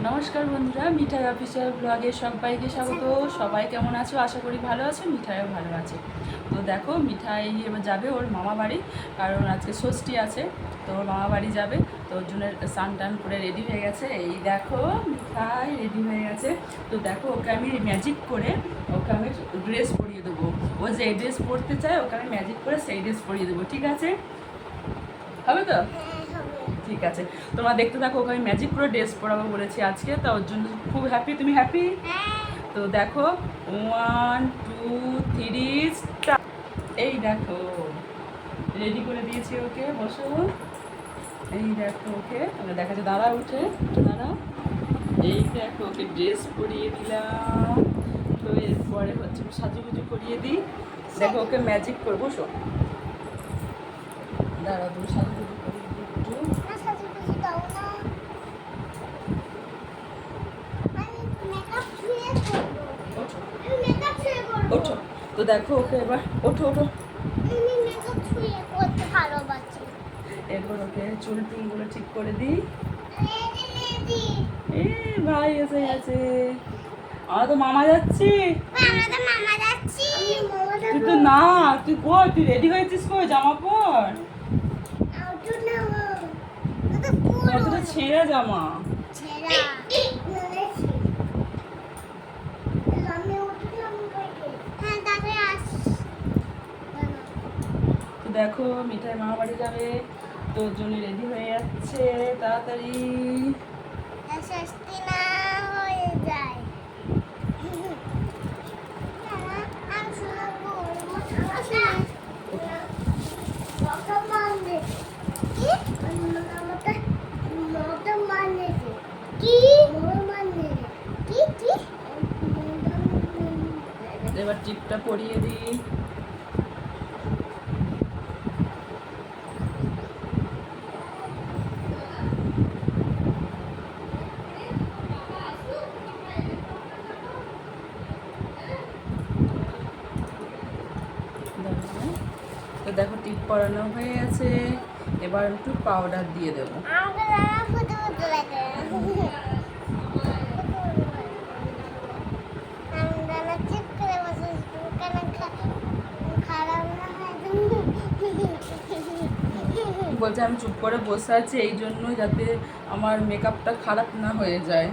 নমস্কার বন্ধুরা, মিঠাই অফিসিয়াল ব্লগে সবাইকে স্বাগত। সবাই কেমন আছো? আশা করি ভালো আছে, মিঠাইও ভালো আছে। তো দেখো, মিঠাই এবার যাবে ওর মামা বাড়ি, কারণ আজকে ষষ্ঠী আছে, তো ওর মামা বাড়ি যাবে। তো ওর জন্য স্নান টান করে রেডি হয়ে গেছে। এই দেখো, মিঠাই রেডি হয়ে গেছে। তো দেখো, ওকে আমি ম্যাজিক করে ওকে আমি ড্রেস পরিয়ে দেবো। ও যে ড্রেস পরতে চায় ওকে আমি ম্যাজিক করে সেই ড্রেস পরিয়ে দেবো। ঠিক আছে? হবে তো? ঠিক আছে, তোমরা দেখতে থাকো। ওকে আমি ম্যাজিক করে ড্রেস পরাবো বলেছি আজকে, তো ওর জন্য খুব হ্যাপি। তুমি হ্যাপি? তো দেখো, 1 2 3 স্টার্ট। এই দেখো, রেডি করে দিয়েছি ওকে। বসো। এই দেখো, ওকে আমরা দেখাচ্ছি। দাঁড়া, উঠে দাঁড়া। এই দেখো, ওকে ড্রেস পরিয়ে দিলাম। তো এরপরে হচ্ছে সাজুগুজু করিয়ে দিই। দেখো, ওকে ম্যাজিক করে বসো। দাঁড়া, তুমি সাজুগুজু করিয়ে দিই একটু। ওঠো। তো দেখো, ওকে এবার ওঠো ওঠো। এরপর ওকে চুল টুলগুলো ঠিক করে দিই। এ ভাই এসে গেছে। আমরা তো মামা যাচ্ছি। তুই তো না, তুই কই? তুই রেডি হয়েছিস? কই জামা পর। কতটা ছেঁড়া জামা। তো দেখো, মিঠাই মামা বাড়ি যাবে, তোর জন্য রেডি হয়ে যাচ্ছে। তাড়াতাড়ি। এবার টিপটা পরিয়ে দিই। তো দেখো, টিপ পরানো হয়ে গেছে। এবার একটু পাউডার দিয়ে দেবো। বলছে আমি চুপ করে বসে আছি এই জন্য, যাতে আমার মেকআপটা খারাপ না হয়ে যায়।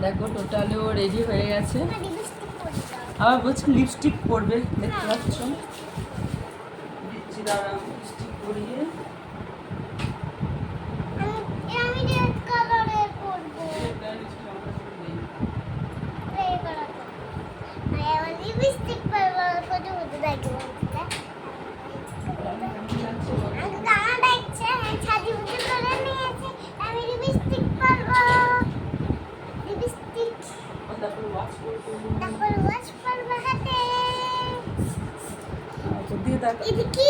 দেখো, টোটালি ও রেডি হয়ে গেছে। আবার বলছে লিপস্টিক পরবে, দেখতে পাচ্ছ। দিচ্ছি, দাঁড়াও, লিপস্টিক পরিয়ে। এটা কি?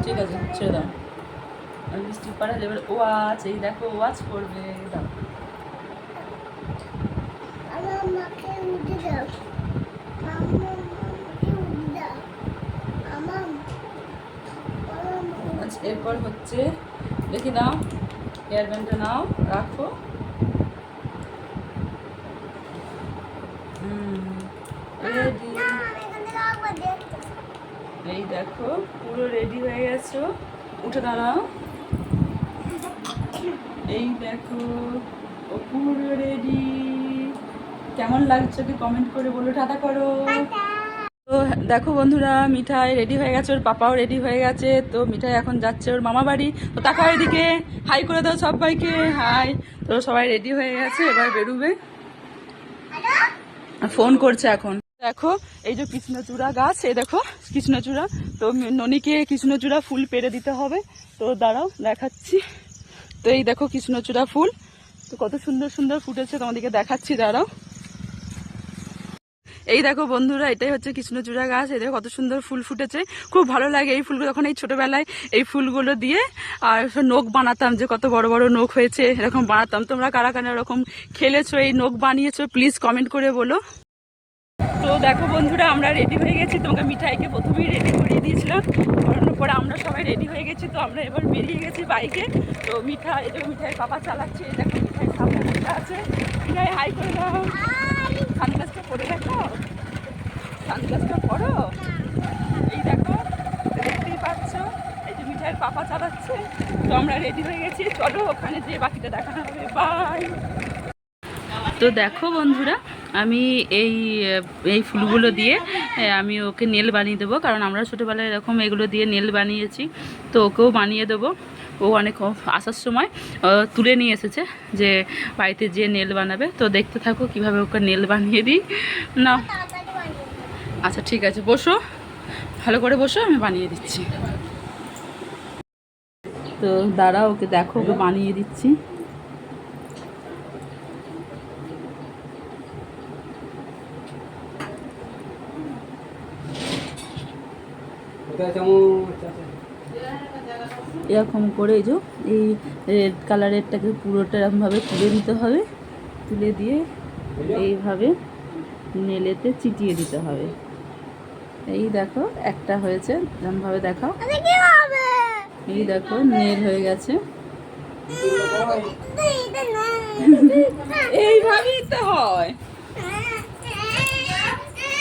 ঠিক আছে, ছেড়ে দাও। লিপস্টিক পাঠালে এবার ওয়াচ। এই দেখো, ওয়াচ করবে। দাও। এরপর হচ্ছে, দেখি নাও, হেয়ার ব্যান্ডটা নাও, রাখো। রেডি। এই দেখো, পুরো রেডি হয়ে গেছো। উঠে দাঁড়াও। এই দেখো, ও পুরো রেডি। কেমন লাগছে কি কমেন্ট করে বলো, টাটা করো। তো দেখো বন্ধুরা, মিঠাই রেডি হয়ে গেছে, ওর পাপাও রেডি হয়ে গেছে। তো মিঠাই এখন যাচ্ছে ওর মামা বাড়ি। তো তাকাও এদিকে, হাই করে দাও সবাইকে, হাই। তো সবাই রেডি হয়ে গেছে, এবার বেরোবে। ফোন করছে এখন। দেখো, এই যে কৃষ্ণচূড়া গাছ, এই দেখো কৃষ্ণচূড়া। তো ননিকে কৃষ্ণচূড়া ফুল পেরে দিতে হবে। তো দাঁড়াও, দেখাচ্ছি। তো এই দেখো কৃষ্ণচূড়া ফুল, তো কত সুন্দর সুন্দর ফুটেছে, তোমাদেরকে দেখাচ্ছি, দাঁড়াও। এই দেখো বন্ধুরা, এটাই হচ্ছে কৃষ্ণচূড়া গাছ। এই দেখো কত সুন্দর ফুল ফুটেছে, খুব ভালো লাগে এই ফুলগুলো। যখন এই ছোটবেলায় এই ফুলগুলো দিয়ে আর নখ বানাতাম, যে কত বড় বড় নখ হয়েছে এরকম বানাতাম। তোমরা কারা কারা এরকম খেলেছো, এই নখ বানিয়েছো, প্লিজ কমেন্ট করে বলো। তো দেখো বন্ধুরা, আমরা রেডি হয়ে গেছি। তোমাকে মিঠাইকে প্রথমেই রেডি করিয়ে দিয়েছিলাম, করানোর পরে আমরা সবাই রেডি হয়ে গেছি। তো আমরা এবার বেরিয়ে গেছি বাইকে। তো মিঠাই, এই দেখো মিঠাই পাপা চালাচ্ছে। এই দেখো মিঠাই সামনে বসে আছে। মিঠাই হাই করে দাও, সানগ্লাসটা পরে দেখো, সানগ্লাসটা পরো। এই দেখো, দেখতেই পাচ্ছ, এই যে মিঠাইয়ের পাপা চালাচ্ছে। তো আমরা রেডি হয়ে গেছি, চলো ওখানে যেয়ে বাকিটা দেখানো হবে। বাই। তো দেখো বন্ধুরা, আমি এই ফুলগুলো দিয়ে আমি ওকে নেল বানিয়ে দেবো, কারণ আমরা ছোটোবেলায় এরকম এগুলো দিয়ে নেল বানিয়েছি। তো ওকেও বানিয়ে দেবো। ও অনেক আসার সময় তুলে নিয়ে এসেছে যে বাড়িতে যে নেল বানাবে। তো দেখতে থাকো কিভাবে ওকে নেল বানিয়ে দিই না। আচ্ছা ঠিক আছে, বসো, ভালো করে বসো, আমি বানিয়ে দিচ্ছি। তো দাঁড়া, ওকে দেখো, ওকে বানিয়ে দিচ্ছি। এরকম করে এই যে এই রেড কালারেরটাকে পুরোটা এরকমভাবে তুলে দিতে হবে। তুলে দিয়ে এইভাবে নেলেতে চিটিয়ে দিতে হবে। এই দেখো একটা হয়েছে, এরকমভাবে দেখাও। এই দেখো নেল হয়ে গেছে। এইভাবেই তো হয়,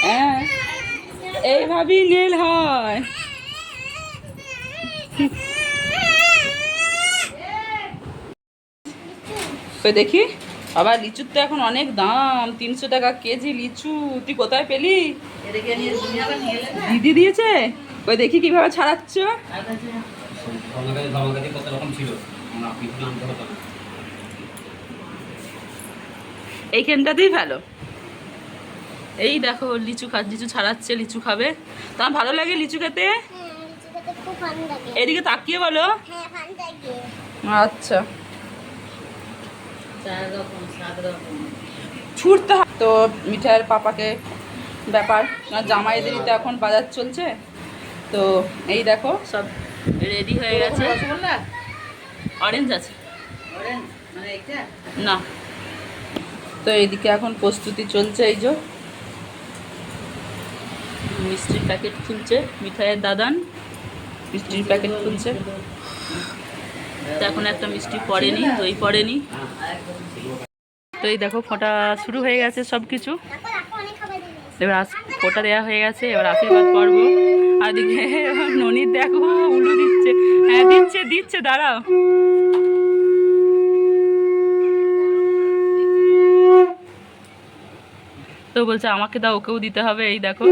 হ্যাঁ এইভাবেই নেল হয়। দেখি বাবা, লিচুর তো এখন অনেক দাম, 300 টাকা কেজি লিচু। তুই কোথায় পেলি? দিদি দিয়েছে। ওই দেখি কিভাবে ছাড়াচ্ছ। এইখানটাতেই ভালো। এই দেখো লিচু লিচু ছাড়াচ্ছে, লিচু খাবে। তোমার ভালো লাগে লিচু খেতে? এদিকে তাকিয়ে বলো। আচ্ছা, ছুটতে হয় তো। মিঠাইয়ের পাপাকে ব্যাপার, জামাইদেরই তো এখন বাজার চলছে। তো এই দেখো সব রেডি হয়ে গেছে। অরেঞ্জ আছে না? তো এইদিকে এখন প্রস্তুতি চলছে। এই যে মিষ্টির প্যাকেট খুলছে মিঠাইয়ের দাদান, মিষ্টির প্যাকেট খুলছে। তো এখন একটা মিষ্টি পড়েনি, দই পড়েনি। তো এই দেখো ফোঁটা শুরু হয়ে গেছে সব কিছু। এবার ফোঁটা দেওয়া হয়ে গেছে, এবার আশীর্বাদ পর্ব। আর দিকে ননির দেখো উলু দিচ্ছে। হ্যাঁ দিচ্ছে দিচ্ছে, দাঁড়াও। তো বলছে আমাকে দাও, ওকেও দিতে হবে। এই দেখো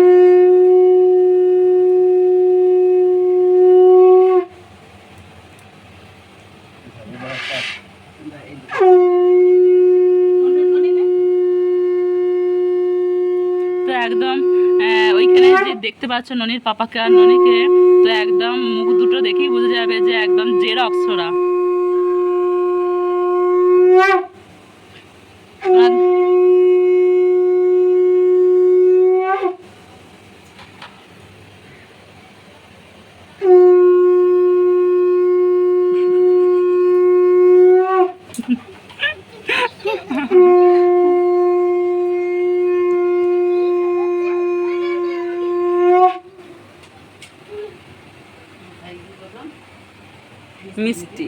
তো একদম ওইখানে যে দেখতে পাচ্ছ ননির পাপাকে আর ননিকে, তো একদম মুখ দুটো দেখেই বোঝা যাবে যে একদম জেরক্স ওরা। মিষ্টি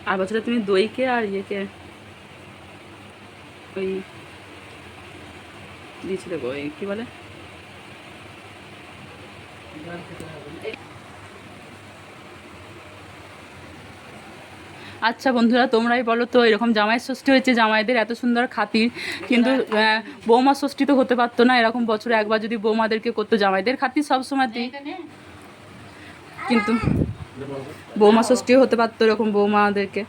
আর বছরে তুমি দইকে আর ইয়েকে ওই দিয়েছিলে গো, ওই কি বলে, আচ্ছা বন্ধুরা তোমরাই বলো তো, এরকম জামাই ষষ্ঠী হয়েছে, জামাইদের এত সুন্দর খাতির, কিন্তু বৌমা ষষ্ঠী তো হতে পারতো না? এরকম বছরে একবার যদি বৌমাদেরকে করতো, জামাইদের খাতির সবসময় দিই, কিন্তু বৌমা ষষ্ঠীও হতে পারতো এরকম বৌমাদেরকে।